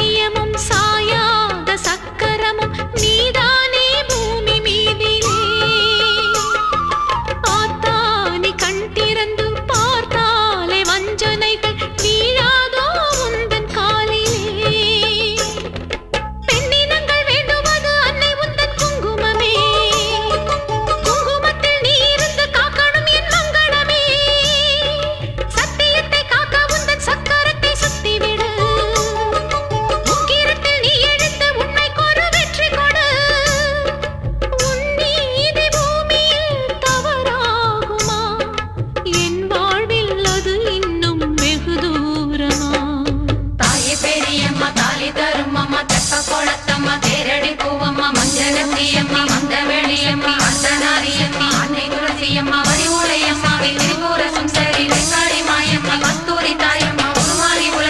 சத்தியமும் சாயாத சக்கரமும் நீதானே பூமி மீதிலே. பார்த்தானே கண் திறந்து பார்த்தாலே வஞ்சனைகள் வீழாதோ உந்தன் காலிலே. பெண்ணினங்கள் வேண்டுவது அன்னை உந்தன் குங்குமமே. குங்குமத்தில் நீ இருந்து காக்கணும் என் மங்களமே. சத்தியத்தை காக்க உந்தன் சக்கரத்தை சுத்திவிடு. முக்கிரத்தில் நீ எடுத்து உண்மைக்கொரு வெற்றி கொடு. உன் நீதி பூமியில் தவறாகுமா? என் வாழ்வில் அது இன்னும் வெகு தூரமா? தாயே பெரியம்மா தாலி தரும் அம்மா தெப்ப குளத்தம்மா தேரடி பூவம்மா மஞ்சளத்தியம்மா மந்த வெளியம்மா அர்த்தநாரியம்மா